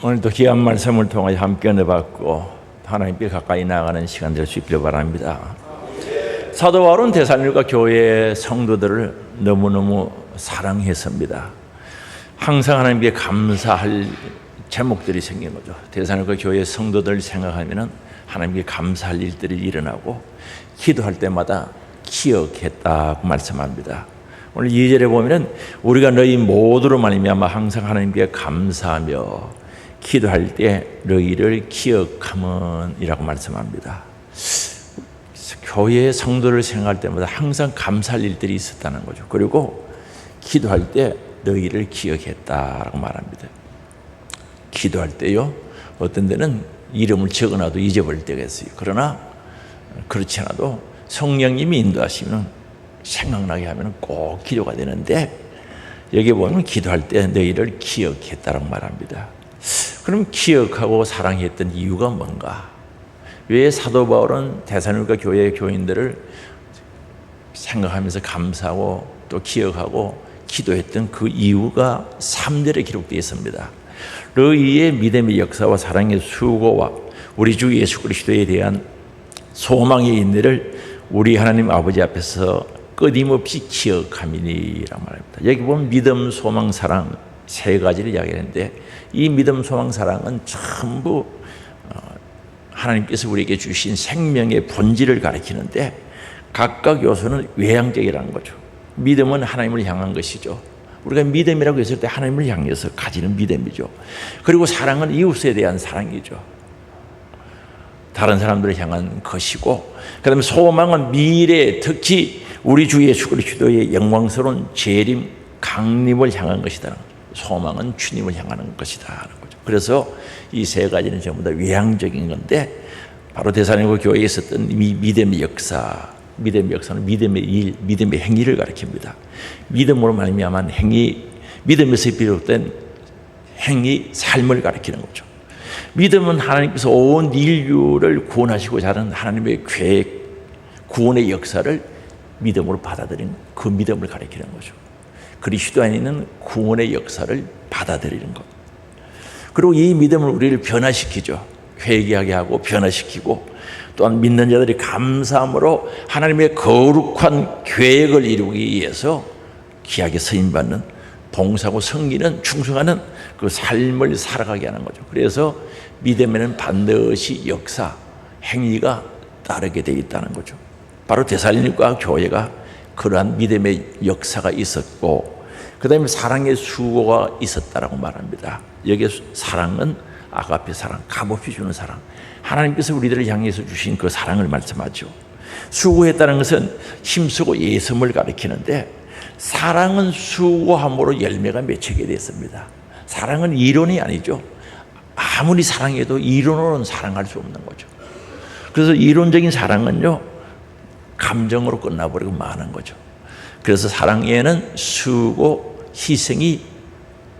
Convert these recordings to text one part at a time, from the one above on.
오늘도 귀한 말씀을 통해 함께 내봤고 하나님께 가까이 나아가는 시간 될 수 있기를 바랍니다. 사도 바울은 데살로니가 교회의 성도들을 너무너무 사랑했습니다. 항상 하나님께 감사할 제목들이 생긴 거죠. 데살로니가 교회의 성도들을 생각하면 하나님께 감사할 일들이 일어나고 기도할 때마다 기억했다고 말씀합니다. 오늘 2절에 보면 우리가 너희 모두로 말미암아 항상 하나님께 감사하며 기도할 때 너희를 기억함은이라고 말씀합니다. 교회의 성도를 생각할 때마다 항상 감사할 일들이 있었다는 거죠. 그리고 기도할 때 너희를 기억했다라고 말합니다. 기도할 때요, 어떤 데는 이름을 적어놔도 잊어버릴 때가 있어요. 그러나 그렇지 않아도 성령님이 인도하시면 생각나게 하면 꼭 기도가 되는데, 여기 보면 기도할 때 너희를 기억했다라고 말합니다. 그럼 기억하고 사랑했던 이유가 뭔가? 왜 사도 바울은 데살로니가 교회의 교인들을 생각하면서 감사하고 또 기억하고 기도했던 그 이유가 3절에 기록되어 있습니다. 너희의 믿음의 역사와 사랑의 수고와 우리 주 예수 그리스도에 대한 소망의 인내를 우리 하나님 아버지 앞에서 끊임없이 기억함이니라고 말합니다. 여기 보면 믿음, 소망, 사랑 세 가지를 이야기하는데, 이 믿음, 소망, 사랑은 전부 하나님께서 우리에게 주신 생명의 본질을 가리키는데, 각각 요소는 외향적이라는 거죠. 믿음은 하나님을 향한 것이죠. 우리가 믿음이라고 했을 때 하나님을 향해서 가지는 믿음이죠. 그리고 사랑은 이웃에 대한 사랑이죠. 다른 사람들을 향한 것이고, 그 다음에 소망은 미래, 특히 우리 주 예수 그리스도의 영광스러운 재림, 강림을 향한 것이다. 소망은 주님을 향하는 것이다. 그래서 이 세 가지는 전부 다 외향적인 건데, 바로 데살로니가 교회에 있었던 이 믿음의 역사, 믿음의 역사는 믿음의 일, 믿음의 행위를 가리킵니다. 믿음으로 말미암은 행위, 믿음에서 비롯된 행위, 삶을 가리키는 거죠. 믿음은 하나님께서 온 인류를 구원하시고자 하는 하나님의 계획, 구원의 역사를 믿음으로 받아들인 그 믿음을 가리키는 거죠. 그리스도 안에 있는 구원의 역사를 받아들이는 것. 그리고 이 믿음을 우리를 변화시키죠. 회개하게 하고 변화시키고, 또한 믿는 자들이 감사함으로 하나님의 거룩한 계획을 이루기 위해서 귀하게 쓰임받는, 봉사하고 섬기는, 충성하는 그 삶을 살아가게 하는 거죠. 그래서 믿음에는 반드시 역사, 행위가 따르게 되어 있다는 거죠. 바로 데살로니가 교회가 그러한 믿음의 역사가 있었고, 그 다음에 사랑의 수고가 있었다라고 말합니다. 여기에 사랑은 아가페 사랑, 값없이 주는 사랑, 하나님께서 우리들을 향해서 주신 그 사랑을 말씀하죠. 수고했다는 것은 힘쓰고 예섬을 가리키는데, 사랑은 수고함으로 열매가 맺히게 됐습니다. 사랑은 이론이 아니죠. 아무리 사랑해도 이론으로는 사랑할 수 없는 거죠. 그래서 이론적인 사랑은요, 감정으로 끝나버리고 마는 거죠. 그래서 사랑에는 수고, 희생이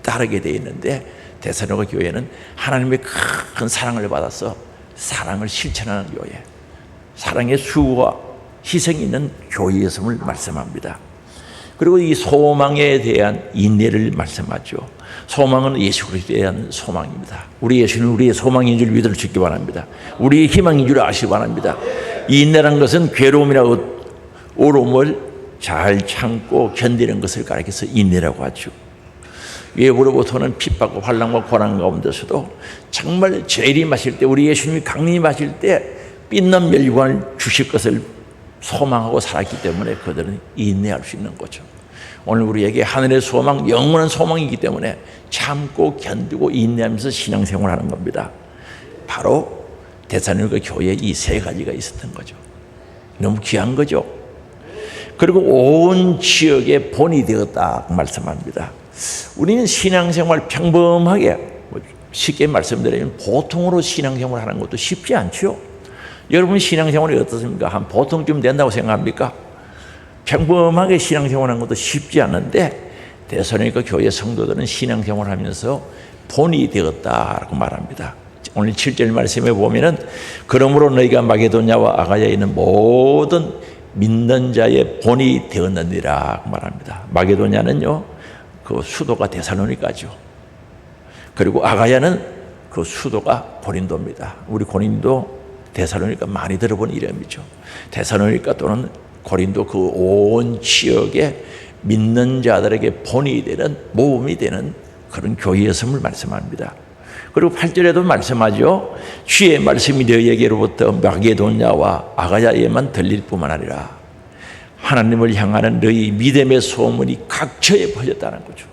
따르게 되어 있는데, 데살로니가 교회는 하나님의 큰 사랑을 받아서 사랑을 실천하는 교회, 사랑의 수고와 희생이 있는 교회였음을 말씀합니다. 그리고 이 소망에 대한 인내를 말씀하죠. 소망은 예수 그리스도에 대한 소망입니다. 우리 예수는 우리의 소망인 줄 믿어주시기 바랍니다. 우리의 희망인 줄 아시기 바랍니다. 이 인내란 것은 괴로움이나 어려움을 잘 참고 견디는 것을 가리켜서 인내라고 하죠. 외부로부터는 핍박과 환난과 고난 가운데서도 정말 재림하실 때, 우리 예수님이 강림하실 때 빛난 멸관을 주실 것을 소망하고 살았기 때문에 그들은 인내할 수 있는 거죠. 오늘 우리에게 하늘의 소망, 영원한 소망이기 때문에 참고 견디고 인내하면서 신앙생활하는 겁니다. 바로 데살로니가 교회에 이 세 가지가 있었던 거죠. 너무 귀한 거죠. 그리고 온 지역의 본이 되었다 말씀합니다. 우리는 신앙생활 평범하게, 쉽게 말씀드리면 보통으로 신앙생활 하는 것도 쉽지 않죠. 여러분 신앙생활이 어떻습니까? 한 보통쯤 된다고 생각합니까? 평범하게 신앙생활 하는 것도 쉽지 않은데, 데살로니가 교회 성도들은 신앙생활 하면서 본이 되었다라고 말합니다. 오늘 7절 말씀에 보면은, 그러므로 너희가 마게도냐와 아가야에 있는 모든 믿는 자의 본이 되었느니라 말합니다. 마게도냐는요, 그 수도가 데살로니가죠. 그리고 아가야는 그 수도가 고린도입니다. 우리 고린도 데살로니가 많이 들어본 이름이죠. 데살로니가 또는 고린도 그 온 지역에 믿는 자들에게 본이 되는 모범이 되는 그런 교회였음을 말씀합니다. 그리고 8절에도 말씀하죠. 주의 말씀이 너희에게로부터 마게도냐와 아가야에만 들릴 뿐만 아니라 하나님을 향하는 너희 믿음의 소문이 각처에 퍼졌다는 거죠.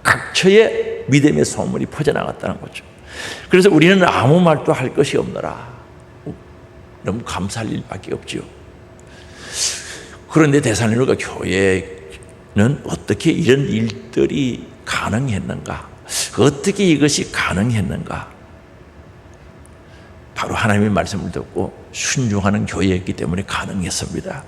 각처에 믿음의 소문이 퍼져나갔다는 거죠. 그래서 우리는 아무 말도 할 것이 없노라. 너무 감사할 일밖에 없지요. 그런데 데살로니가 교회는 어떻게 이런 일들이 가능했는가? 어떻게 이것이 가능했는가? 바로 하나님의 말씀을 듣고 순종하는 교회였기 때문에 가능했습니다.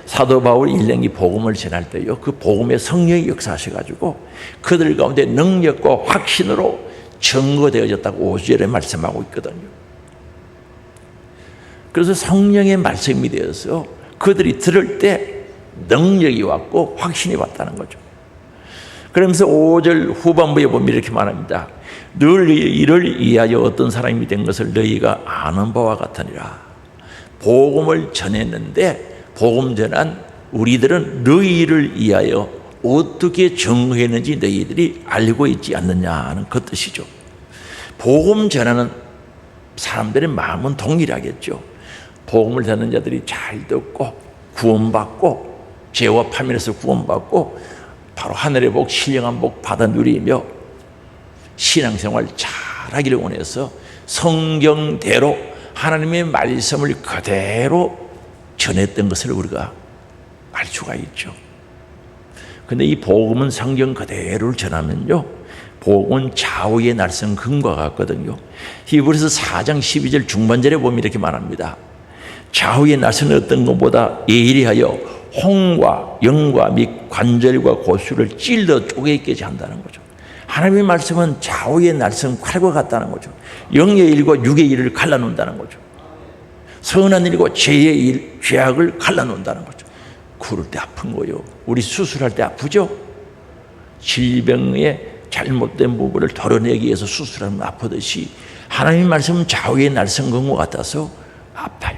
사도 바울 일행이 복음을 전할 때요, 그 복음의 성령이 역사하셔가지고 그들 가운데 능력과 확신으로 증거되어졌다고 5절에 말씀하고 있거든요. 그래서 성령의 말씀이 되어서 그들이 들을 때 능력이 왔고 확신이 왔다는 거죠. 그러면서 5절 후반부에 보면 이렇게 말합니다. 늘 이를 위하여 어떤 사람이 된 것을 너희가 아는 바와 같으니라. 복음을 전했는데 복음 전한 우리들은 너희를 위하여 어떻게 증거했는지 너희들이 알고 있지 않느냐는 그 뜻이죠. 복음 전하는 사람들의 마음은 동일하겠죠. 복음을 듣는 자들이 잘 듣고 구원받고 죄와 파멸에서 구원받고 바로 하늘의 복, 신령한 복 받아 누리며 신앙생활 잘하기를 원해서 성경대로 하나님의 말씀을 그대로 전했던 것을 우리가 알 수가 있죠. 그런데 이 복음은 성경 그대로를 전하면요, 복음은 좌우의 날선 금과 같거든요. 히브리서 4장 12절 중반절에 보면 이렇게 말합니다. 좌우의 날선은 어떤 것보다 예리하여 홍과 영과 및 관절과 고수를 찔러 쪼개게 한다는 거죠. 하나님의 말씀은 좌우의 날선 칼과 같다는 거죠. 영의 일과 육의 일을 갈라놓는다는 거죠. 선한 일과 죄의 일, 죄악을 갈라놓는다는 거죠. 그럴 때 아픈 거요. 우리 수술할 때 아프죠? 질병의 잘못된 부분을 덜어내기 위해서 수술하면 아프듯이 하나님의 말씀은 좌우의 날선 검과 같아서 아파요.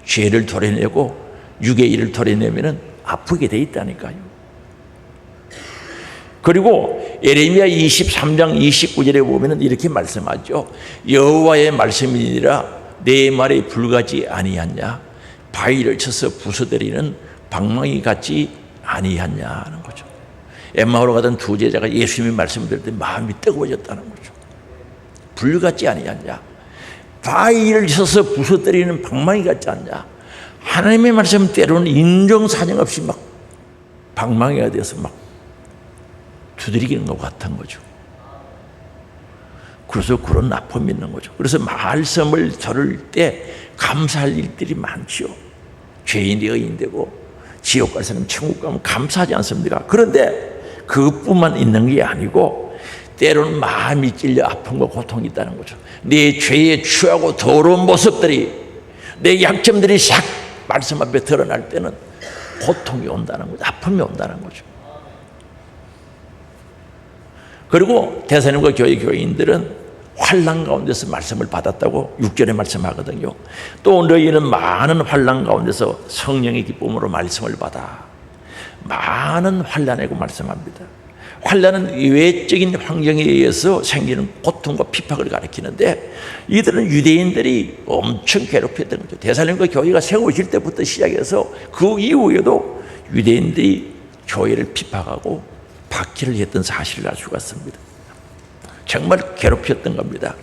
죄를 덜어내고 육의 일을 덜어내면 아프게 돼 있다니까요. 그리고 예레미야 23장 29절에 보면 이렇게 말씀하죠. 여호와의 말씀이니라 내 말에 불가지 아니하냐, 바위를 쳐서 부숴버리는 방망이 같지 아니하냐는 거죠. 엠마오로 가던 두 제자가 예수님의 말씀을 들을 때 마음이 뜨거워졌다는 거죠. 불같지 아니하냐, 바위를 쳐서 부숴버리는 방망이 같지 않냐. 하나님의 말씀 때로는 인정사정 없이 막 방망이가 되어서 막 두드리기는 것 같은 거죠. 그래서 그런 아픔이 있는 거죠. 그래서 말씀을 들을 때 감사할 일들이 많죠. 죄인이 의인되고 지옥 갈 사람 천국 가면 감사하지 않습니까? 그런데 그것뿐만 있는 게 아니고 때로는 마음이 찔려 아픔과 고통이 있다는 거죠. 내 죄의 추하고 더러운 모습들이, 내 약점들이 싹 말씀 앞에 드러날 때는 고통이 온다는 거죠. 아픔이 온다는 거죠. 그리고 데살로니가 교회 교인들은 환난 가운데서 말씀을 받았다고 6절에 말씀하거든요. 또 너희는 많은 환난 가운데서 성령의 기쁨으로 말씀을 받아. 많은 환난이라고 말씀합니다. 환난은 외적인 환경에 의해서 생기는 고통과 핍박을 가리키는데 이들은 유대인들이 엄청 괴롭혔던 거죠. 데살로니가 교회가 세워질 때부터 시작해서 그 이후에도 유대인들이 교회를 핍박하고 박해를 했던 사실을 알 수가 있습니다. 정말 괴롭혔던 겁니다.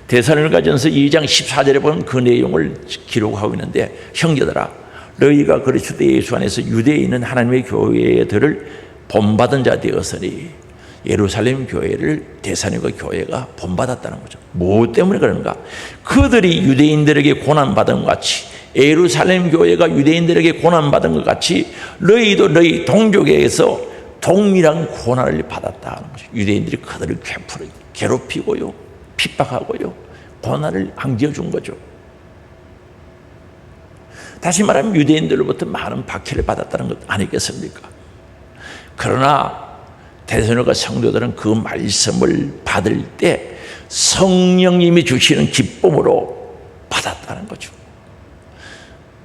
데살로니가전서 2장 14절에 보면 그 내용을 기록하고 있는데, 형제들아 너희가 그리스도 예수 안에서 유대에 있는 하나님의 교회들을 본받은 자 되었으니, 예루살렘 교회를 데살로니가 교회가 본받았다는 거죠. 뭐 때문에 그런가? 그들이 유대인들에게 고난받은 것 같이, 예루살렘 교회가 유대인들에게 고난받은 것 같이 너희도 너희 동족에게서 동일한 고난을 받았다는 거죠. 유대인들이 그들을 괴롭히고요, 핍박하고요, 고난을 안겨준 거죠. 다시 말하면 유대인들로부터 많은 박해를 받았다는 것 아니겠습니까? 그러나 데살로니가 성도들은 그 말씀을 받을 때 성령님이 주시는 기쁨으로 받았다는 거죠.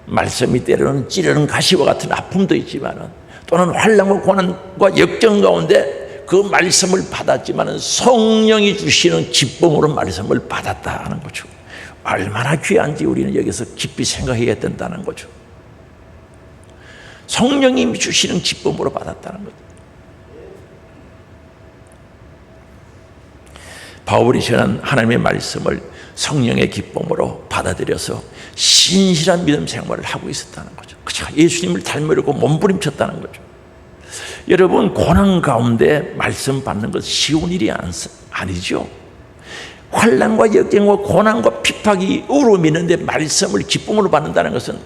말씀이 때로는 찌르는 가시와 같은 아픔도 있지만 또는 환난과 고난과 역경 가운데 그 말씀을 받았지만 성령이 주시는 기쁨으로 말씀을 받았다는 거죠. 얼마나 귀한지 우리는 여기서 깊이 생각해야 된다는 거죠. 성령님이 주시는 기쁨으로 받았다는 거죠. 바울이 전한 하나님의 말씀을 성령의 기쁨으로 받아들여서 신실한 믿음 생활을 하고 있었다는 거죠. 그죠? 예수님을 닮으려고 몸부림쳤다는 거죠. 여러분, 고난 가운데 말씀 받는 것은 쉬운 일이 아니죠. 환난과 역경과 고난과 핍박이 어려움이 있는데 말씀을 기쁨으로 받는다는 것은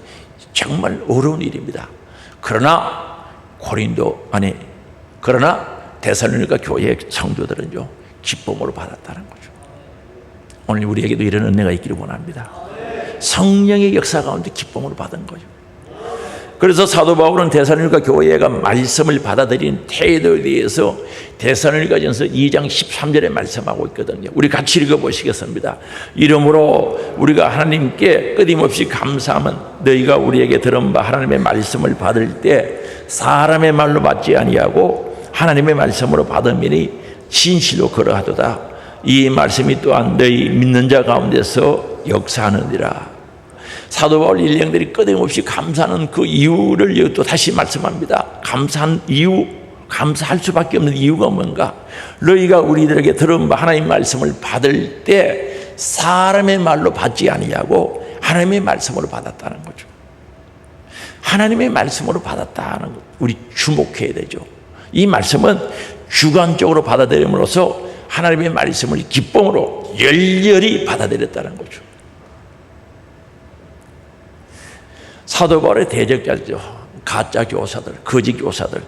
정말 어려운 일입니다. 그러나 데살로니가 교회의 성도들은요 기쁨으로 받았다는 거죠. 오늘 우리에게도 이런 은혜가 있기를 원합니다. 성령의 역사 가운데 기쁨으로 받은 거죠. 그래서 사도 바울은 데살로니가 교회가 말씀을 받아들인 태도에 대해서 데살로니가전서 2장 13절에 말씀하고 있거든요. 우리 같이 읽어보시겠습니다. 이러므로 우리가 하나님께 끊임없이 감사하면 너희가 우리에게 들은 바 하나님의 말씀을 받을 때 사람의 말로 받지 아니하고 하나님의 말씀으로 받음이니 진실로 그러하도다. 이 말씀이 또한 너희 믿는 자 가운데서 역사하느니라. 사도 바울 일행들이 끊임없이 감사하는 그 이유를 또 다시 말씀합니다. 감사한 이유, 감사할 수밖에 없는 이유가 뭔가? 너희가 우리들에게 들은 바 하나님의 말씀을 받을 때 사람의 말로 받지 아니하고 하나님의 말씀으로 받았다는 거죠. 하나님의 말씀으로 받았다는 것, 우리 주목해야 되죠. 이 말씀은 주관적으로 받아들임으로써 하나님의 말씀을 기쁨으로 열렬히 받아들였다는 거죠. 사도 바울의 대적자죠. 가짜 교사들, 거짓 교사들.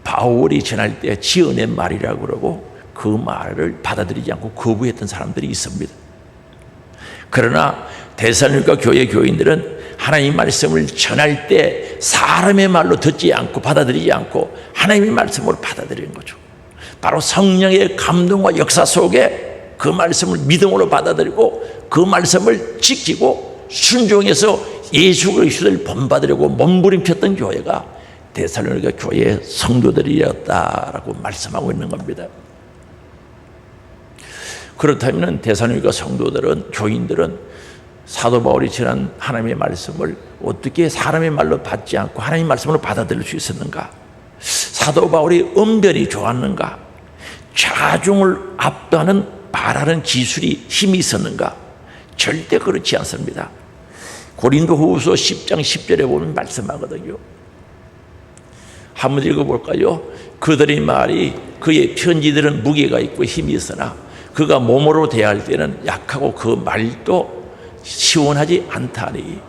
바울이 전할 때 지어낸 말이라고 그러고 그 말을 받아들이지 않고 거부했던 사람들이 있습니다. 그러나 데살로니가 교회 교인들은 하나님의 말씀을 전할 때 사람의 말로 듣지 않고 받아들이지 않고 하나님의 말씀으로 받아들이는 거죠. 바로 성령의 감동과 역사 속에 그 말씀을 믿음으로 받아들이고 그 말씀을 지키고 순종해서 예수 그리스도를 본받으려고 몸부림쳤던 교회가 데살로니가 교회의 성도들이었다라고 말씀하고 있는 겁니다. 그렇다면 데살로니가 성도들은, 교인들은 사도 바울이 전한 하나님의 말씀을 어떻게 사람의 말로 받지 않고 하나님의 말씀으로 받아들일 수 있었는가? 사도 바울이 언변이 좋았는가? 자중을 압도하는 말하는 기술이 힘이 있었는가? 절대 그렇지 않습니다. 고린도후서 10장 10절에 보면 말씀하거든요. 한번 읽어볼까요? 그들의 말이 그의 편지들은 무게가 있고 힘이 있으나 그가 몸으로 대할 때는 약하고 그 말도 시원하지 않다니.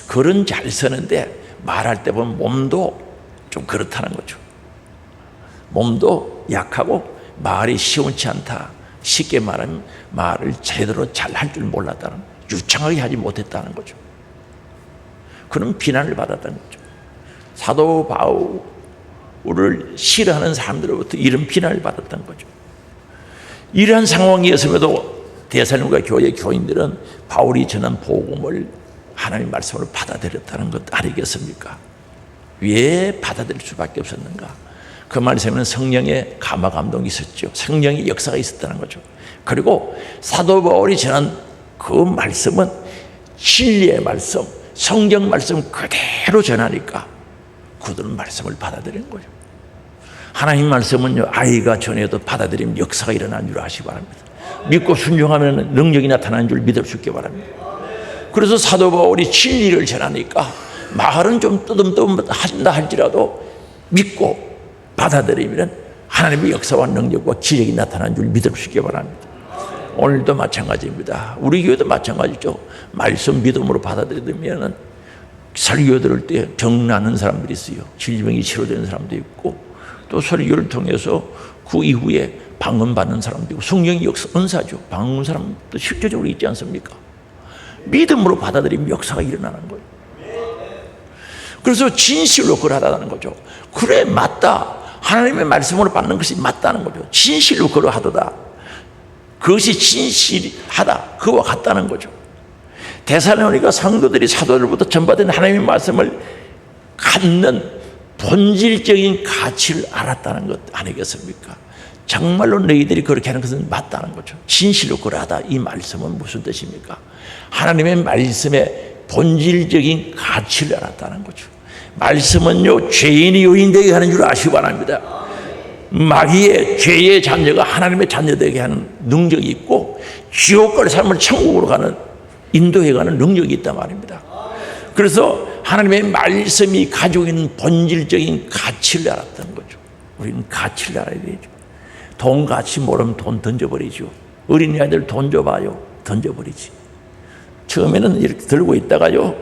글은 잘 쓰는데 말할 때 보면 몸도 좀 그렇다는 거죠. 몸도 약하고 말이 시원치 않다. 쉽게 말하면 말을 제대로 잘 할 줄 몰랐다는, 유창하게 하지 못했다는 거죠. 그런 비난을 받았다는 거죠. 사도 바울을 싫어하는 사람들로부터 이런 비난을 받았다는 거죠. 이러한 상황이었음에도 데살로니가 교회 교인들은 바울이 전한 복음을 하나님의 말씀으로 받아들였다는 것 아니겠습니까? 왜 받아들일 수밖에 없었는가? 그 말씀에는 성령의 감화 감동이 있었죠. 성령의 역사가 있었다는 거죠. 그리고 사도 바울이 전한 그 말씀은 진리의 말씀, 성경 말씀 그대로 전하니까 그들은 말씀을 받아들이는 거죠. 하나님 말씀은요, 아이가 전해도 받아들이면 역사가 일어나는 줄 아시기 바랍니다. 믿고 순종하면 능력이 나타나는 줄 믿을 수 있게 바랍니다. 그래서 사도 바울이 진리를 전하니까 말은 좀 뜨듬뜨듬한다 할지라도 믿고 받아들이면 하나님의 역사와 능력과 기력이 나타나는 줄 믿을 수 있게 바랍니다. 오늘도 마찬가지입니다. 우리 교회도 마찬가지죠. 말씀 믿음으로 받아들이면 설교 들을 때 병 나는 사람들이 있어요. 질병이 치료되는 사람도 있고 또 설교를 통해서 그 이후에 방언받는 사람도 있고 성령의 역사, 은사죠. 방언 사람도 실제적으로 있지 않습니까? 믿음으로 받아들이면 역사가 일어나는 거예요. 그래서 진실로 그러하다는 거죠. 그래, 맞다. 하나님의 말씀으로 받는 것이 맞다는 거죠. 진실로 그러하도다. 그것이 진실하다. 그와 같다는 거죠. 데살로니가 성도들이 사도들부터 전받은 하나님의 말씀을 갖는 본질적인 가치를 알았다는 것 아니겠습니까? 정말로 너희들이 그렇게 하는 것은 맞다는 거죠. 진실로 그러하다. 이 말씀은 무슨 뜻입니까? 하나님의 말씀의 본질적인 가치를 알았다는 거죠. 말씀은요, 죄인이 유인되게 하는 줄 아시기 바랍니다. 마귀의 죄의 자녀가 하나님의 자녀되게 하는 능력이 있고, 지옥과의 삶을 천국으로 가는, 인도해가는 능력이 있단 말입니다. 그래서 하나님의 말씀이 가지고 있는 본질적인 가치를 알았다는 거죠. 우리는 가치를 알아야 되죠. 돈 가치 모르면 돈 던져버리죠. 어린이들 돈 줘봐요. 던져버리지. 처음에는 이렇게 들고 있다가요,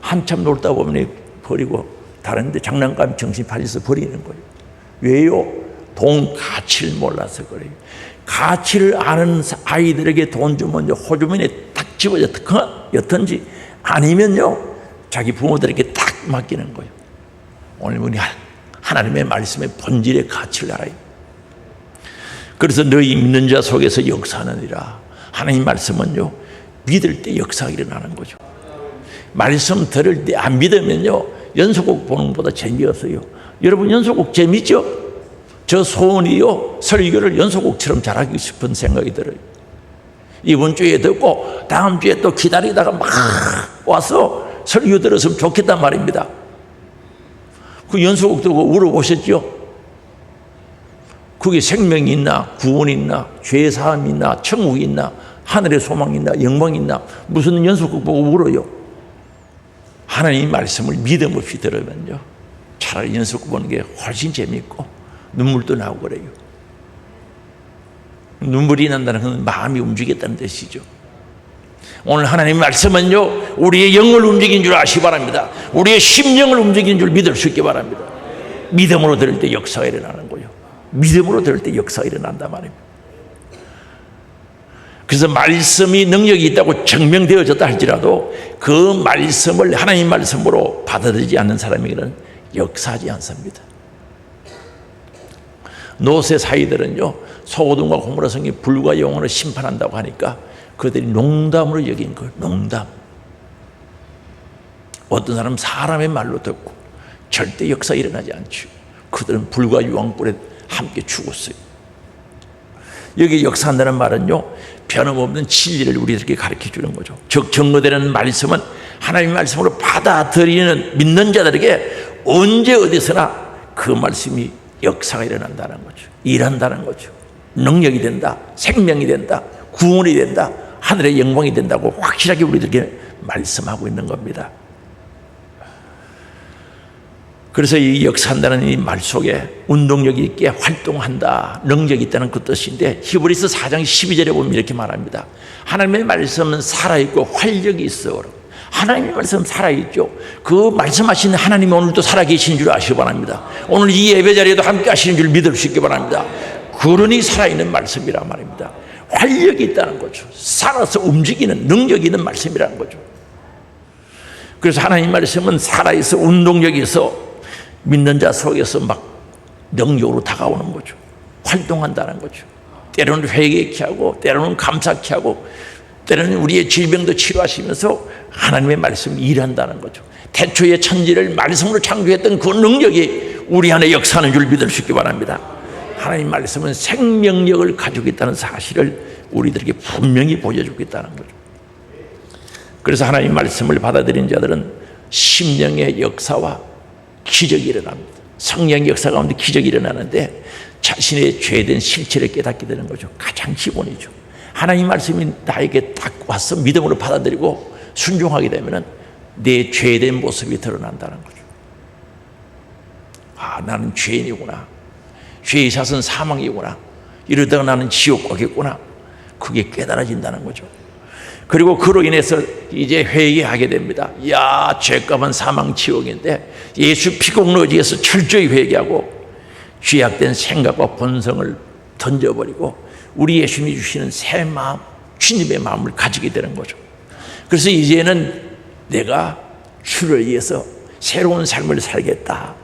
한참 놀다 보면 버리고 다른 데 장난감 정신 팔려서 버리는 거예요. 왜요? 돈 가치를 몰라서 그래요. 가치를 아는 아이들에게 돈 주면 호주머니에 딱 집어서 였든지 아니면요, 자기 부모들에게 딱 맡기는 거예요. 오늘 우리 하나님의 말씀의 본질의 가치를 알아요. 그래서 너희 믿는 자 속에서 역사하느니라. 하나님 말씀은요, 믿을 때 역사가 일어나는 거죠. 말씀 들을 때 안 믿으면요, 연속곡 보는 것보다 재미없어요. 여러분 연속곡 재밌죠? 저 소원이요, 설교를 연속곡처럼 잘하고 싶은 생각이 들어요. 이번 주에 듣고 다음 주에 또 기다리다가 막 와서 설교 들었으면 좋겠단 말입니다. 그 연속곡 듣고 울어보셨죠? 그게 생명이 있나, 구원이 있나, 죄사함이 있나, 천국이 있나, 하늘의 소망이 있나, 영광이 있나, 무슨 연속곡 보고 울어요? 하나님 말씀을 믿음 없이 들으면요, 차라리 연속곡 보는 게 훨씬 재미있고 눈물도 나고 그래요. 눈물이 난다는 건 마음이 움직였다는 뜻이죠. 오늘 하나님 말씀은요, 우리의 영을 움직인 줄 아시기 바랍니다. 우리의 심령을 움직인 줄 믿을 수 있기 바랍니다. 믿음으로 들을 때 역사가 일어나는 거예요. 믿음으로 들을 때 역사가 일어난단 말입니다. 그래서 말씀이 능력이 있다고 증명되어졌다 할지라도 그 말씀을 하나님 말씀으로 받아들이지 않는 사람에게는 역사하지 않습니다. 노세 사이들은요, 소고등과 고모라 성이 불과 영혼을 심판한다고 하니까 그들이 농담으로 여긴 거예요. 농담. 어떤 사람은 사람의 말로 듣고 절대 역사 일어나지 않죠. 그들은 불과 유황불에 함께 죽었어요. 여기 역사한다는 말은요, 변함없는 진리를 우리들에게 가르쳐 주는 거죠. 즉 증거되는 말씀은 하나님의 말씀으로 받아들이는 믿는 자들에게 언제 어디서나 그 말씀이 역사가 일어난다는 거죠. 일한다는 거죠. 능력이 된다, 생명이 된다, 구원이 된다, 하늘의 영광이 된다고 확실하게 우리들에게 말씀하고 있는 겁니다. 그래서 이 역사한다는 이 말 속에 운동력이 있게 활동한다, 능력이 있다는 그 뜻인데, 히브리서 4장 12절에 보면 이렇게 말합니다. 하나님의 말씀은 살아있고 활력이 있어. 하나님의 말씀은 살아있죠. 그 말씀하시는 하나님이 오늘도 살아계신 줄 아시기 바랍니다. 오늘 이 예배 자리에도 함께 하시는 줄 믿을 수 있기 바랍니다. 그러니 살아있는 말씀이란 말입니다. 활력이 있다는 거죠. 살아서 움직이는 능력이 있는 말씀이라는 거죠. 그래서 하나님 말씀은 살아있어, 운동력이 있어 믿는 자 속에서 막 능력으로 다가오는 거죠. 활동한다는 거죠. 때로는 회개케 하고, 때로는 감사케 하고, 때로는 우리의 질병도 치료하시면서 하나님의 말씀이 일한다는 거죠. 태초의 천지를 말씀으로 창조했던 그 능력이 우리 안에 역사하는 줄 믿을 수 있기 바랍니다. 하나님 말씀은 생명력을 가지고 있다는 사실을 우리들에게 분명히 보여주고 있다는 거죠. 그래서 하나님 말씀을 받아들인 자들은 심령의 역사와 기적이 일어납니다. 성령의 역사 가운데 기적이 일어나는데 자신의 죄된 실체를 깨닫게 되는 거죠. 가장 기본이죠. 하나님 말씀이 나에게 딱 와서 믿음으로 받아들이고 순종하게 되면 내 죄된 모습이 드러난다는 거죠. 아, 나는 죄인이구나. 죄의 샷은 사망이구나. 이러다가 나는 지옥 가겠구나. 그게 깨달아진다는 거죠. 그리고 그로 인해서 이제 회개하게 됩니다. 야, 죄값은 사망 지옥인데 예수 피공로에 의해서 철저히 회개하고 죄악된 생각과 본성을 던져버리고 우리 예수님이 주시는 새 마음, 주님의 마음을 가지게 되는 거죠. 그래서 이제는 내가 주를 위해서 새로운 삶을 살겠다.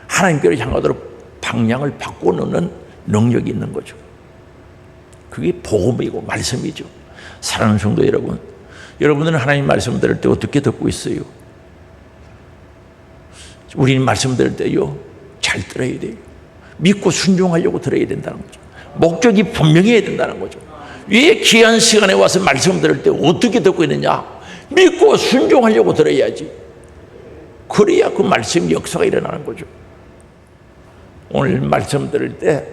하나님께로 향하도록 방향을 바꿔놓는 능력이 있는 거죠. 그게 복음이고 말씀이죠. 사랑하는 성도 여러분, 여러분들은 하나님 말씀 들을 때 어떻게 듣고 있어요? 우리는 말씀 들을 때요, 잘 들어야 돼요. 믿고 순종하려고 들어야 된다는 거죠. 목적이 분명해야 된다는 거죠. 왜 귀한 시간에 와서 말씀 들을 때 어떻게 듣고 있느냐? 믿고 순종하려고 들어야지. 그래야 그 말씀 역사가 일어나는 거죠. 오늘 말씀 들을 때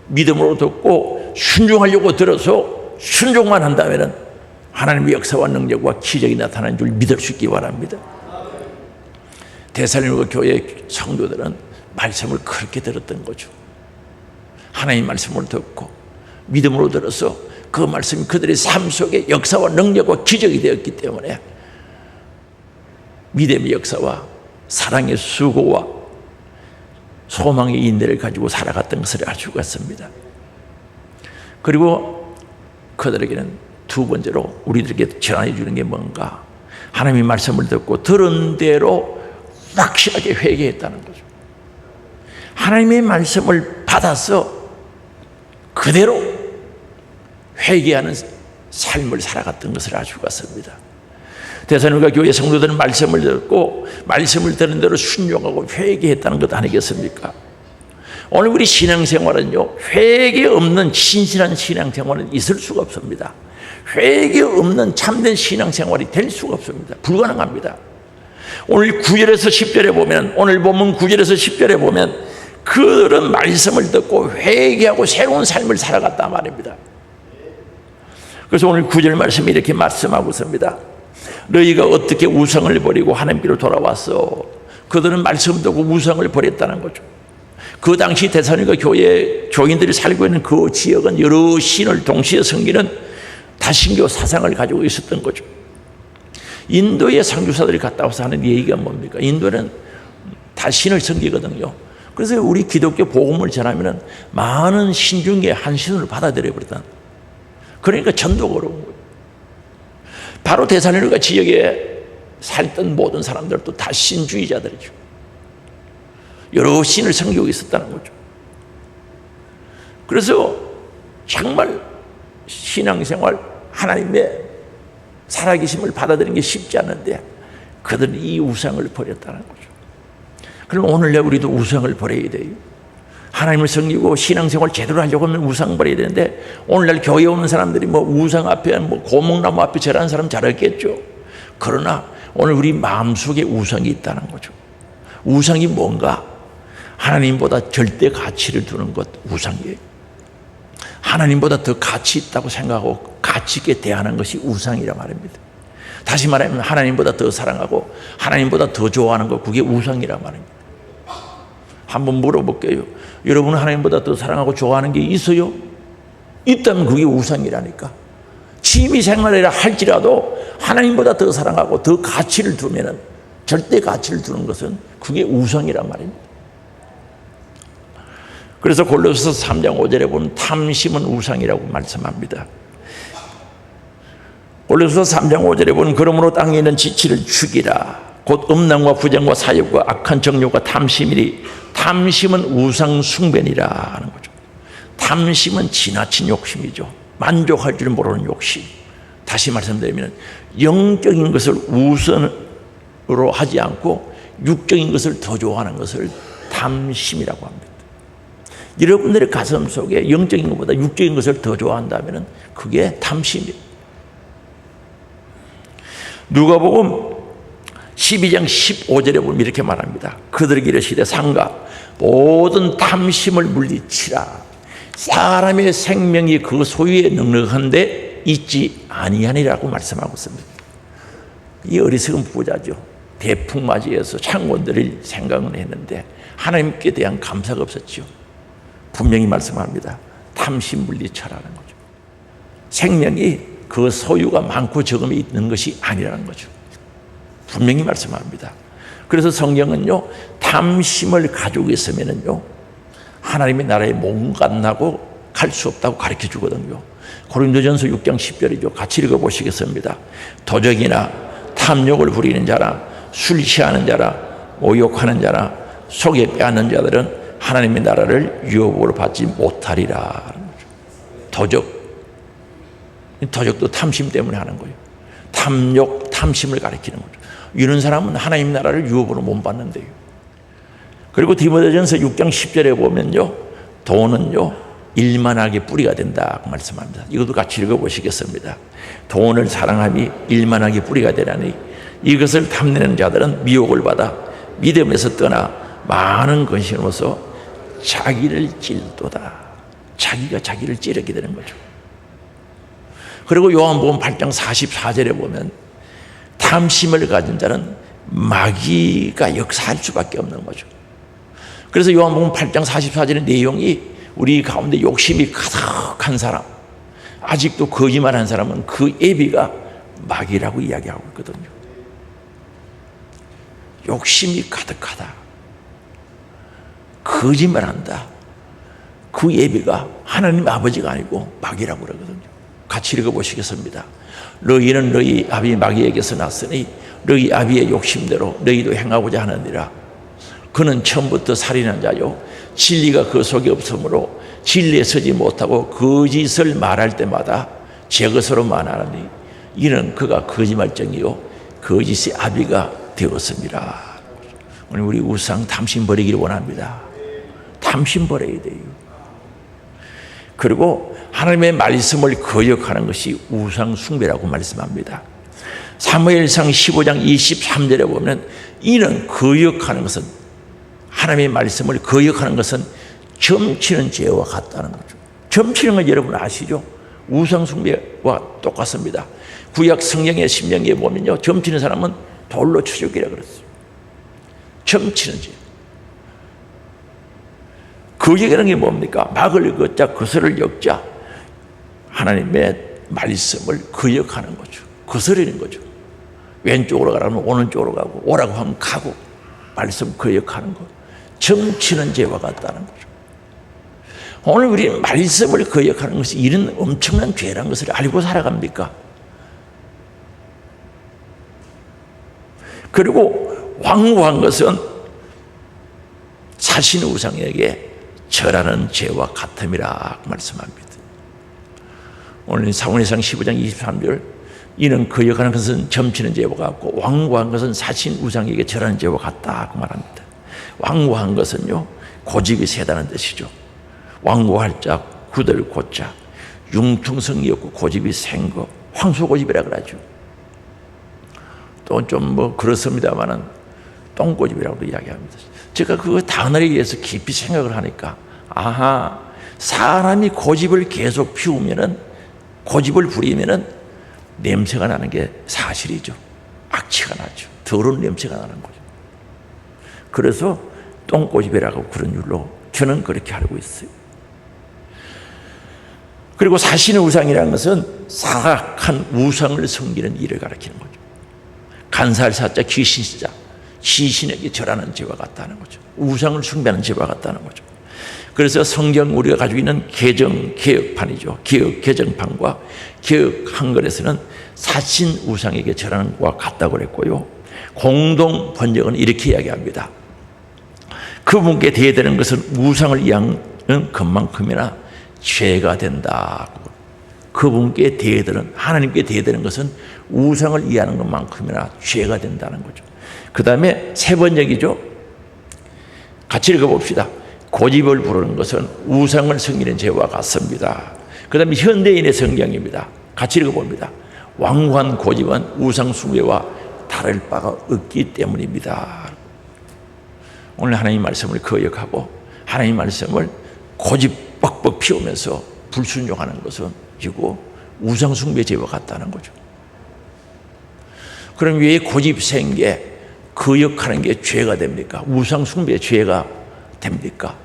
믿음으로 듣고 순종하려고 들어서 순종만 한다면 하나님의 역사와 능력과 기적이 나타나는 줄 믿을 수 있기 바랍니다. 데살로니가 교회 성도들은 말씀을 그렇게 들었던 거죠. 하나님 말씀을 듣고 믿음으로 들어서 그 말씀이 그들의 삶 속에 역사와 능력과 기적이 되었기 때문에 믿음의 역사와 사랑의 수고와 소망의 인내를 가지고 살아갔던 것을 알 수가 있습니다. 그리고 그들에게는 두 번째로 우리들에게 전해 주는 게 뭔가, 하나님의 말씀을 듣고 들은 대로 확실하게 회개했다는 거죠. 하나님의 말씀을 받아서 그대로 회개하는 삶을 살아갔던 것을 알 수가 있습니다. 데살로니가 교회 성도들은 말씀을 듣고 말씀을 듣는 대로 순종하고 회개했다는 것 아니겠습니까? 오늘 우리 신앙생활은요, 회개 없는 신실한 신앙생활은 있을 수가 없습니다. 회개 없는 참된 신앙생활이 될 수가 없습니다. 불가능합니다. 오늘 9절에서 10절에 보면, 오늘 본문 9절에서 10절에 보면 그들은 말씀을 듣고 회개하고 새로운 삶을 살아갔단 말입니다. 그래서 오늘 9절 말씀이 이렇게 말씀하고 있습니다. 너희가 어떻게 우상을 버리고 하나님께로 돌아왔어? 그들은 말씀 듣고 우상을 버렸다는 거죠. 그 당시 데살로니가 교회 교인들이 살고 있는 그 지역은 여러 신을 동시에 섬기는 다신교 사상을 가지고 있었던 거죠. 인도의 선교사들이 갔다 와서 하는 얘기가 뭡니까? 인도는 다 신을 섬기거든요. 그래서 우리 기독교 복음을 전하면 많은 신 중에 한 신을 받아들여 버렸다. 그러니까 전도가 어려운 거예요. 바로 데살로니가 지역에 살던 모든 사람들도 다 신주의자들이죠. 여러 신을 섬기고 있었다는 거죠. 그래서 정말 신앙생활, 하나님의 살아계심을 받아들이는 게 쉽지 않은데 그들은 이 우상을 버렸다는 거죠. 그럼 오늘날 우리도 우상을 버려야 돼요. 하나님을 섬기고 신앙생활 제대로 하려고 하면 우상 버려야 되는데, 오늘날 교회 오는 사람들이 뭐 우상 앞에, 뭐 고목나무 앞에 절하는 사람 잘 없겠죠. 그러나 오늘 우리 마음속에 우상이 있다는 거죠. 우상이 뭔가? 하나님보다 절대 가치를 두는 것, 우상이에요. 하나님보다 더 가치 있다고 생각하고 가치 있게 대하는 것이 우상이란 말입니다. 다시 말하면 하나님보다 더 사랑하고 하나님보다 더 좋아하는 것, 그게 우상이란 말입니다. 한번 물어볼게요. 여러분은 하나님보다 더 사랑하고 좋아하는 게 있어요? 있다면 그게 우상이라니까. 취미생활이라 할지라도 하나님보다 더 사랑하고 더 가치를 두면은, 절대 가치를 두는 것은 그게 우상이란 말입니다. 그래서 골로새서 3장 5절에 보면 탐심은 우상이라고 말씀합니다. 골로새서 3장 5절에 보면 그러므로 땅에 있는 지치를 죽이라. 곧 음란과 부정과 사욕과 악한 정욕과 탐심이니 탐심은 우상 숭배니라 하는 거죠. 탐심은 지나친 욕심이죠. 만족할 줄 모르는 욕심. 다시 말씀드리면 영적인 것을 우선으로 하지 않고 육적인 것을 더 좋아하는 것을 탐심이라고 합니다. 여러분들의 가슴 속에 영적인 것보다 육적인 것을 더 좋아한다면 그게 탐심이에요. 누가복음 12장 15절에 보면 이렇게 말합니다. 그들에게 이르시되 상가 모든 탐심을 물리치라. 사람의 생명이 그 소유에 넉넉한데 있지 아니하니라고 말씀하고 있습니다. 이 어리석은 부자죠. 대풍 맞이해서 창고들을 생각을 했는데 하나님께 대한 감사가 없었죠. 분명히 말씀합니다. 탐심 물리쳐라는 거죠. 생명이 그 소유가 많고 적음이 있는 것이 아니라는 거죠. 분명히 말씀합니다. 그래서 성경은요, 탐심을 가지고 있으면은요, 하나님의 나라에 못 간다고 갈 수 없다고 가르쳐 주거든요. 고린도전서 6장 10절이죠. 같이 읽어보시겠습니다. 도적이나 탐욕을 부리는 자라, 술 취하는 자라, 모욕하는 자라, 속에 빼앗는 자들은 하나님의 나라를 유업으로 받지 못하리라. 도적도 탐심 때문에 하는 거예요. 탐욕, 탐심을 가리키는 거죠. 이런 사람은 하나님 나라를 유업으로 못 받는데요. 그리고 디모데전서 6장 10절에 보면요, 돈은요 일만하게 뿌리가 된다고 말씀합니다. 이것도 같이 읽어보시겠습니다. 돈을 사랑함이 일만하게 뿌리가 되나니 이것을 탐내는 자들은 미혹을 받아 믿음에서 떠나 많은 근심으로써 자기를 찔도다. 자기가 자기를 찌르게 되는 거죠. 그리고 요한복음 8장 44절에 보면 탐심을 가진 자는 마귀가 역사할 수밖에 없는 거죠. 그래서 요한복음 8장 44절의 내용이 우리 가운데 욕심이 가득한 사람, 아직도 거짓말한 사람은 그 예비가 마귀라고 이야기하고 있거든요. 욕심이 가득하다, 거짓말한다, 그 예비가 하나님 아버지가 아니고 마귀라고 그러거든요. 같이 읽어보시겠습니다. 너희는 너희 아비 마귀에게서 났으니 너희 아비의 욕심대로 너희도 행하고자 하느니라. 그는 처음부터 살인한 자요 진리가 그 속에 없으므로 진리에 서지 못하고 거짓을 말할 때마다 제 것으로 말하니 이는 그가 거짓말쟁이요 거짓의 아비가 되었습니다. 오늘 우리 우상 탐심 버리기를 원합니다. 탐심 버려야 돼요. 그리고 하나님의 말씀을 거역하는 것이 우상 숭배라고 말씀합니다. 사무엘상 15장 23절에 보면 이는 거역하는 것은, 하나님의 말씀을 거역하는 것은 점치는 죄와 같다는 거죠. 점치는 건 여러분 아시죠? 우상 숭배와 똑같습니다. 구약 성경의 신명기에 보면요, 점치는 사람은 돌로 추적이라 그랬어요. 점치는 죄. 거역이라는 게 뭡니까? 막을 걷자, 거스를 역자, 하나님의 말씀을 거역하는 거죠. 거스르는 거죠. 왼쪽으로 가라면 오른쪽으로 가고, 오라고 하면 가고, 말씀 거역하는 거. 점치는 죄와 같다는 거죠. 오늘 우리 말씀을 거역하는 것이 이런 엄청난 죄라는 것을 알고 살아갑니까? 그리고 완고한 것은 사신 우상에게 절하는 죄와 같음이라 말씀합니다. 오늘 사무엘상 15장 23절 이는 거역하는 것은 점치는 죄와 같고 완고한 것은 사신 우상에게 절하는 죄와 같다고 말합니다. 완고한 것은요 고집이 세다는 뜻이죠. 완고할 자 구들 곧자 융통성이 없고 고집이 센 거 황소고집이라 그러죠. 또 좀 뭐 그렇습니다만은 똥고집이라고도 이야기합니다. 제가 그 단어에 의해서 깊이 생각을 하니까 아하, 사람이 고집을 계속 피우면은, 고집을 부리면은 냄새가 나는 게 사실이죠. 악취가 나죠. 더러운 냄새가 나는 거죠. 그래서 똥고집이라고 그런 줄로 저는 그렇게 알고 있어요. 그리고 사신의 우상이라는 것은 사악한 우상을 섬기는 일을 가리키는 거죠. 간사할 사자 귀신시자, 시신에게 절하는 죄와 같다는 거죠. 우상을 숭배하는 죄와 같다는 거죠. 그래서 성경 우리가 가지고 있는 개혁판이죠. 개정판과 개혁 한글에서는 사신 우상에게 절하는 것과 같다고 그랬고요. 공동 번역은 이렇게 이야기합니다. 그분께 대해되는 것은 우상을 이하는 것만큼이나 죄가 된다. 그분께 대해되는, 하나님께 대해되는 것은 우상을 이해하는 것만큼이나 죄가 된다는 거죠. 그 다음에 세 번역이죠. 같이 읽어봅시다. 고집을 부르는 것은 우상을 섬기는 죄와 같습니다. 그 다음에 현대인의 성경입니다. 같이 읽어봅니다. 완고한 고집은 우상 숭배와 다를 바가 없기 때문입니다. 오늘 하나님 말씀을 거역하고 하나님 말씀을 고집 뻑뻑 피우면서 불순종하는 것은 이고 우상 숭배 죄와 같다는 거죠. 그럼 왜 고집 센 게 거역하는 게 죄가 됩니까? 우상 숭배 죄가 됩니까?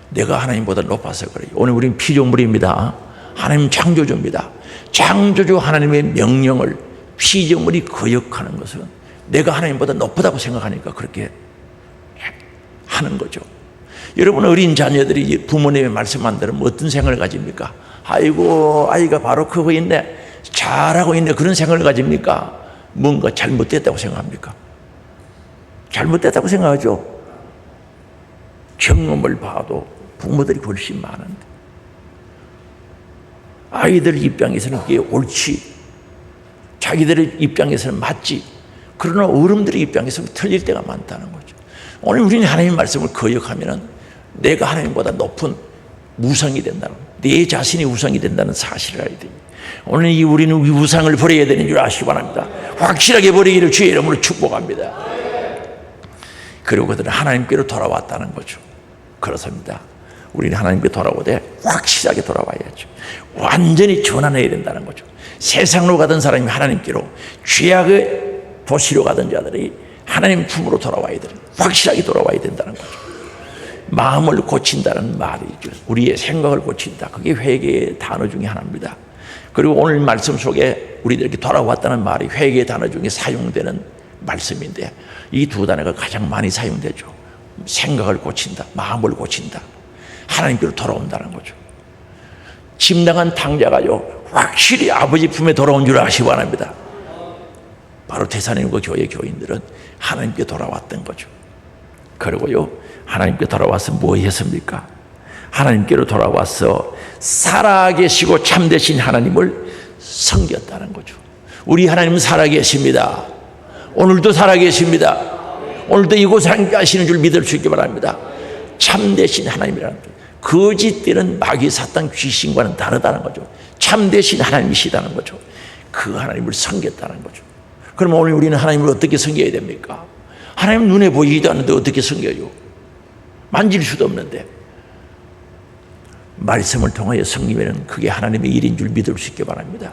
내가 하나님보다 높아서 그래요. 오늘 우리는 피조물입니다. 하나님 창조주입니다. 창조주 하나님의 명령을 피조물이 거역하는 것은 내가 하나님보다 높다고 생각하니까 그렇게 하는 거죠. 여러분 어린 자녀들이 부모님의 말씀 안 들으면 어떤 생각을 가집니까? 아이고 아이가 바로 크고 있네, 잘하고 있네, 그런 생각을 가집니까? 뭔가 잘못됐다고 생각합니까? 잘못됐다고 생각하죠. 경험을 봐도 부모들이 훨씬 많은데, 아이들 입장에서는 그게 옳지, 자기들의 입장에서는 맞지, 그러나 어른들의 입장에서는 틀릴 때가 많다는 거죠. 오늘 우리는 하나님의 말씀을 거역하면 내가 하나님보다 높은 우상이 된다는, 내 자신이 우상이 된다는 사실을 알아야 돼요. 오늘 우리는 이 우상을 버려야 되는 줄 아시기 바랍니다. 확실하게 버리기를 주의 이름으로 축복합니다. 그리고 그들은 하나님께로 돌아왔다는 거죠. 그렇습니다. 우리는 하나님께 돌아오되 확실하게 돌아와야죠. 완전히 전환해야 된다는 거죠. 세상으로 가던 사람이 하나님께로, 죄악의 도시로 가던 자들이 하나님 품으로 돌아와야 되는, 확실하게 돌아와야 된다는 거죠. 마음을 고친다는 말이죠. 우리의 생각을 고친다. 그게 회개의 단어 중에 하나입니다. 그리고 오늘 말씀 속에 우리들에게 돌아왔다는 말이 회개의 단어 중에 사용되는 말씀인데, 이 두 단어가 가장 많이 사용되죠. 생각을 고친다, 마음을 고친다, 하나님께로 돌아온다는 거죠. 침당한 탕자가요, 확실히 아버지 품에 돌아온 줄 아시기 바랍니다. 바로 데살로니가 교회 교인들은 하나님께 돌아왔던 거죠. 그리고요, 하나님께 돌아와서 뭐 했습니까? 하나님께로 돌아와서 살아계시고 참되신 하나님을 섬겼다는 거죠. 우리 하나님은 살아계십니다. 오늘도 살아계십니다. 오늘도 이곳에 함께하시는 줄 믿을 수 있기 바랍니다. 참되신 하나님이라는 거죠. 거짓되는 마귀 사탄 귀신과는 다르다는 거죠. 참되신 하나님이시다는 거죠. 그 하나님을 섬겼다는 거죠. 그러면 오늘 우리는 하나님을 어떻게 섬겨야 됩니까? 하나님 눈에 보이지도 않는데 어떻게 섬겨요? 만질 수도 없는데. 말씀을 통하여 섬기면 그게 하나님의 일인 줄 믿을 수 있기 바랍니다.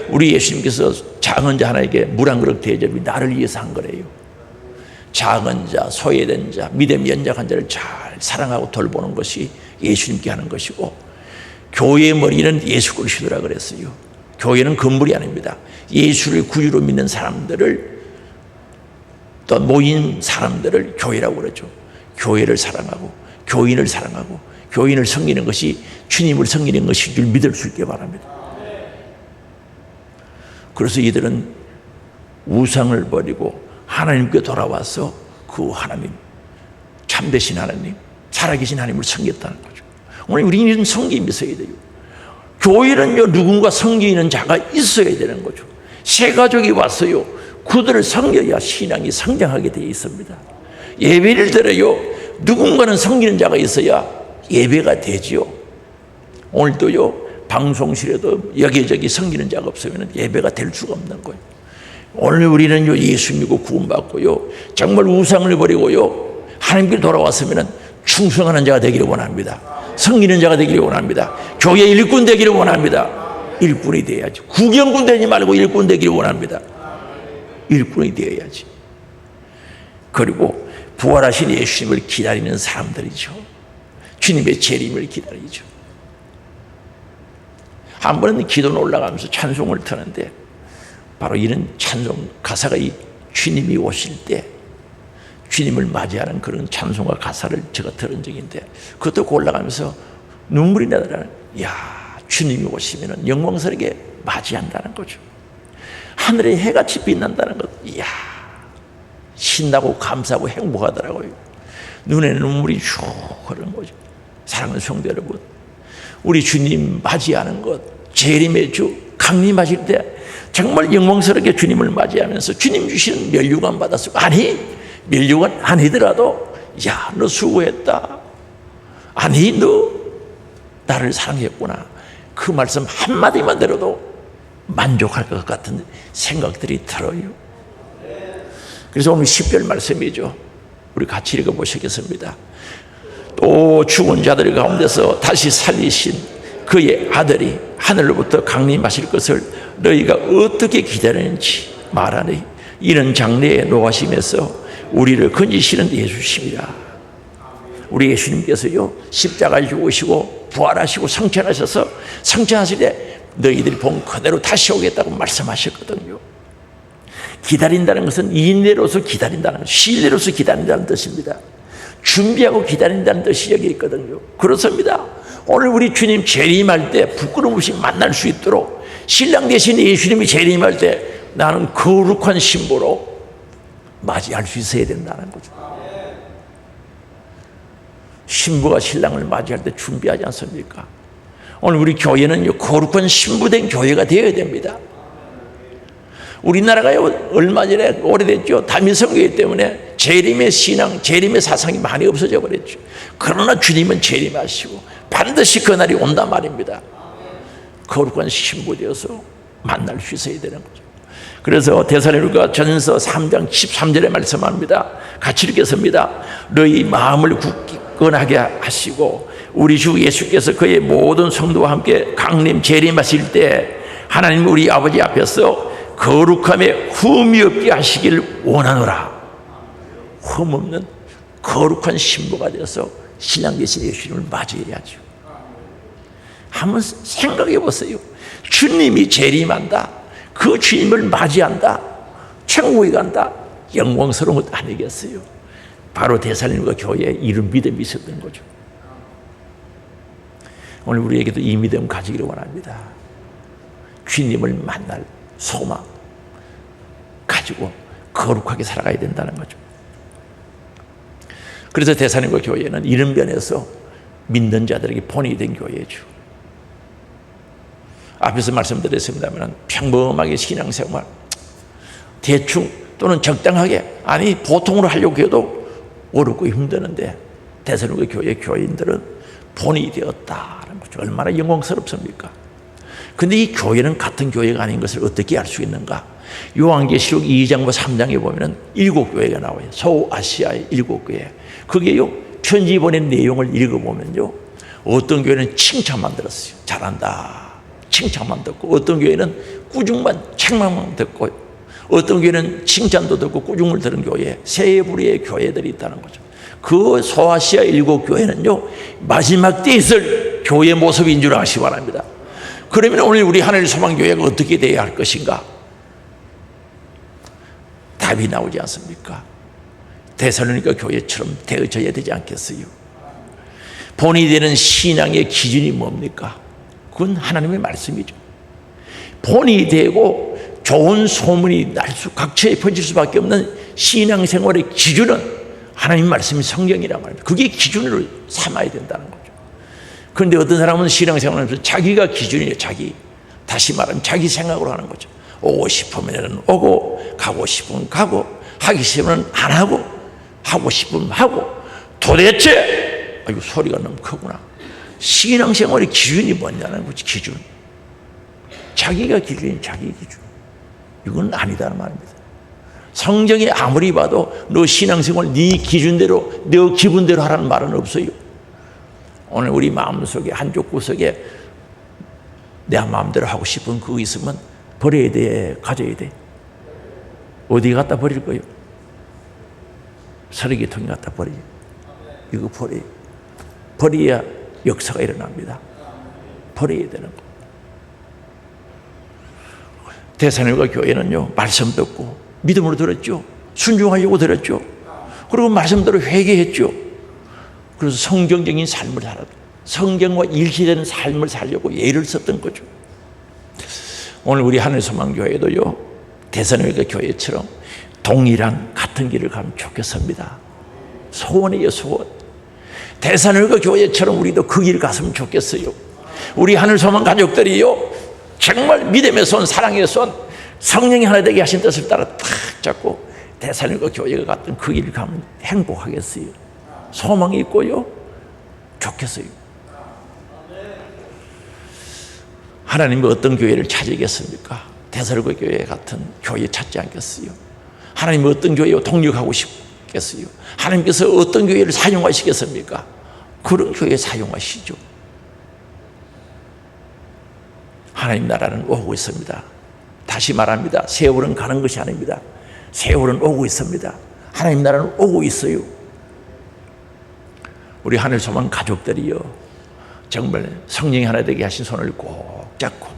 우리 예수님께서 작은 자 하나에게 물 한 그릇 대접이 나를 위해서 한 거래요. 작은 자, 소외된 자, 믿음이 연약한 자를 잘 사랑하고 돌보는 것이 예수님께 하는 것이고, 교회의 머리는 예수 그리스도라 그랬어요. 교회는 건물이 아닙니다. 예수를 구주로 믿는 사람들을, 또 모인 사람들을 교회라고 그러죠. 교회를 사랑하고 교인을 사랑하고 교인을 섬기는 것이 주님을 섬기는 것인 줄 믿을 수 있게 바랍니다. 그래서 이들은 우상을 버리고 하나님께 돌아와서 그 하나님, 참되신 하나님, 살아계신 하나님을 섬겼다는 거죠. 오늘 우리는 섬김이 있어야 돼요. 교회는요, 누군가 섬기는 자가 있어야 되는 거죠. 새 가족이 왔어요. 그들을 섬겨야 신앙이 성장하게 되어 있습니다. 예배를 드려요. 누군가는 섬기는 자가 있어야 예배가 되지요. 오늘도요, 방송실에도 여기저기 섬기는 자가 없으면 예배가 될 수가 없는 거예요. 오늘 우리는요, 예수 믿고 구원받고요, 정말 우상을 버리고요, 하나님께 돌아왔으면 충성하는 자가 되기를 원합니다. 섬기는 자가 되기를 원합니다. 교회 일꾼 되기를 원합니다. 일꾼이 되어야지. 구경꾼 되지 말고 일꾼 되기를 원합니다. 일꾼이 되어야지. 그리고 부활하신 예수님을 기다리는 사람들이죠. 주님의 재림을 기다리죠. 한 번은 기도는 올라가면서 찬송을 트는데, 바로 이런 찬송 가사가 이 주님이 오실 때 주님을 맞이하는 그런 찬송과 가사를 제가 들은 적인데, 그것도 올라가면서 눈물이 나더라고요. 야, 주님이 오시면 영광스럽게 맞이한다는 거죠. 하늘에 해같이 빛난다는 것. 이야, 신나고 감사하고 행복하더라고요. 눈에 눈물이 쭉 흐르는 거죠. 사랑하는 성도 여러분, 우리 주님 맞이하는 것, 재림의 주 강림하실 때 정말 영광스럽게 주님을 맞이하면서 주님 주시는 면류관 받았어. 아니, 면류관 아니더라도, 야, 너 수고했다. 아니, 너 나를 사랑했구나. 그 말씀 한마디만 들어도 만족할 것 같은 생각들이 들어요. 그래서 오늘 10절 말씀이죠. 우리 같이 읽어보시겠습니다. 또 죽은 자들 가운데서 다시 살리신 그의 아들이 하늘로부터 강림하실 것을 너희가 어떻게 기다리는지 말하니, 이는 장래에 노하심에서 우리를 건지시는 예수심이라. 우리 예수님께서요, 십자가에 죽으시고 부활하시고 성천하셔서 성천하실 때 너희들이 본 그대로 다시 오겠다고 말씀하셨거든요. 기다린다는 것은 인내로서 기다린다는 것, 신뢰로서 기다린다는 뜻입니다. 준비하고 기다린다는 뜻이 여기 있거든요. 그렇습니다. 오늘 우리 주님 재림할 때 부끄러움 없이 만날 수 있도록 신랑 대신 예수님이 재림할 때 나는 거룩한 신부로 맞이할 수 있어야 된다는 거죠. 신부가 신랑을 맞이할 때 준비하지 않습니까? 오늘 우리 교회는요, 거룩한 신부된 교회가 되어야 됩니다. 우리나라가요, 얼마 전에 오래됐죠. 다민성교회 때문에 재림의 신앙, 재림의 사상이 많이 없어져 버렸죠. 그러나 주님은 재림하시고 반드시 그날이 온단 말입니다. 거룩한 신부 되어서 만날 수 있어야 되는 거죠. 그래서 데살로니가 전서 3장 13절에 말씀합니다. 같이 읽겠습니다. 너희 마음을 굳건하게 하시고 우리 주 예수께서 그의 모든 성도와 함께 강림 재림하실 때 하나님 우리 아버지 앞에서 거룩함에 흠이 없게 하시길 원하노라. 흠 없는 거룩한 신부가 되어서 신랑 되신 예수님을 맞이해야죠. 한번 생각해 보세요. 주님이 재림한다. 그 주님을 맞이한다. 천국에 간다. 영광스러운 것 아니겠어요? 바로 데살로니가 교회에 이런 믿음이 있었던 거죠. 오늘 우리에게도 이 믿음 가지기를 원합니다. 주님을 만날 소망 가지고 거룩하게 살아가야 된다는 거죠. 그래서 데살로니가 교회는 이런 면에서 믿는 자들에게 본이 된 교회죠. 앞에서 말씀드렸습니다만 평범하게 신앙생활 대충 또는 적당하게 아니 보통으로 하려고 해도 어렵고 힘드는데 데살로니가 교회 교인들은 본이 되었다는 거죠. 얼마나 영광스럽습니까? 근데 이 교회는 같은 교회가 아닌 것을 어떻게 알 수 있는가? 요한계시록 2장과 3장에 보면 7교회가 나와요. 소아시아의 7교회. 그게요, 편지 보낸 내용을 읽어보면요, 어떤 교회는 칭찬만 들었어요. 잘한다. 칭찬만 듣고, 어떤 교회는 꾸중만, 책망만 듣고, 어떤 교회는 칭찬도 듣고 꾸중을 들은 교회, 세 부류의 교회들이 있다는 거죠. 그 소아시아 7교회는요, 마지막 때 있을 교회 모습인 줄 아시기 바랍니다. 그러면 오늘 우리 하늘 소망교회가 어떻게 되어야 할 것인가? 답이 나오지 않습니까? 데살로니가 교회처럼 되어져야 되지 않겠어요? 본이 되는 신앙의 기준이 뭡니까? 그건 하나님의 말씀이죠. 본이 되고 좋은 소문이 각처에 퍼질 수밖에 없는 신앙생활의 기준은 하나님 말씀이 성경이란 말입니다. 그게 기준으로 삼아야 된다는 거죠. 그런데 어떤 사람은 신앙생활하면서 자기가 기준이에요. 다시 말하면 자기 생각으로 하는 거죠. 오고 싶으면 오고 가고 싶으면 가고 하기 싫으면 안 하고 하고 싶으면 하고 도대체 아이고 소리가 너무 크구나. 신앙생활의 기준이 뭐냐는 거지. 기준. 자기가 기준이 자기 기준. 이건 아니다는 말입니다. 성경에 아무리 봐도 너 신앙생활 네 기준대로 너 기분대로 하라는 말은 없어요. 오늘 우리 마음속에 한쪽 구석에 내 마음대로 하고 싶은 그거 있으면 버려야 돼, 가져야 돼. 어디 갖다 버릴 거예요? 쓰레기통에 갖다 버려요. 이거 버려요. 버려야 역사가 일어납니다. 버려야 되는 거. 데살로니가 교회는요, 말씀 듣고 믿음으로 들었죠. 순종하려고 들었죠. 그리고 말씀대로 회개했죠. 그래서 성경적인 삶을 살았다. 성경과 일치되는 삶을 살려고 예를 썼던 거죠. 오늘 우리 하늘소망교회도요, 데살로니가 교회처럼 동일한 같은 길을 가면 좋겠습니다. 소원이에요, 소원. 데살로니가 교회처럼 우리도 그 길 갔으면 좋겠어요. 우리 하늘소망 가족들이요, 정말 믿음의 손, 사랑의 손, 성령이 하나 되게 하신 뜻을 따라 탁 잡고 데살로니가 교회가 갔던 그 길을 가면 행복하겠어요. 소망이 있고요, 좋겠어요. 하나님이 어떤 교회를 찾으겠습니까? 데살로니가 교회 같은 교회 찾지 않겠어요? 하나님이 어떤 교회와 동력하고 싶겠어요? 하나님께서 어떤 교회를 사용하시겠습니까? 그런 교회 사용하시죠. 하나님 나라는 오고 있습니다. 다시 말합니다. 세월은 가는 것이 아닙니다. 세월은 오고 있습니다. 하나님 나라는 오고 있어요. 우리 하늘소망 가족들이요, 정말 성령이 하나 되게 하신 손을 꼭 잡고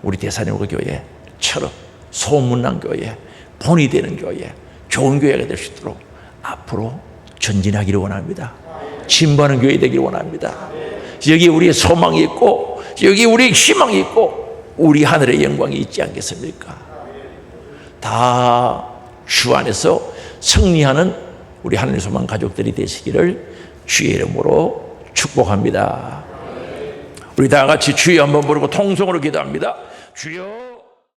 우리 데살로니가 교회처럼 소문난 교회, 본이 되는 교회, 좋은 교회가 될 수 있도록 앞으로 전진하기를 원합니다. 진보하는 교회 되기를 원합니다. 여기 우리의 소망이 있고 여기 우리의 희망이 있고 우리 하늘의 영광이 있지 않겠습니까? 다 주 안에서 승리하는 우리 하나님 소망 가족들이 되시기를 주의 이름으로 축복합니다. 우리 다 같이 주여 한번 부르고 통성으로 기도합니다. 주여.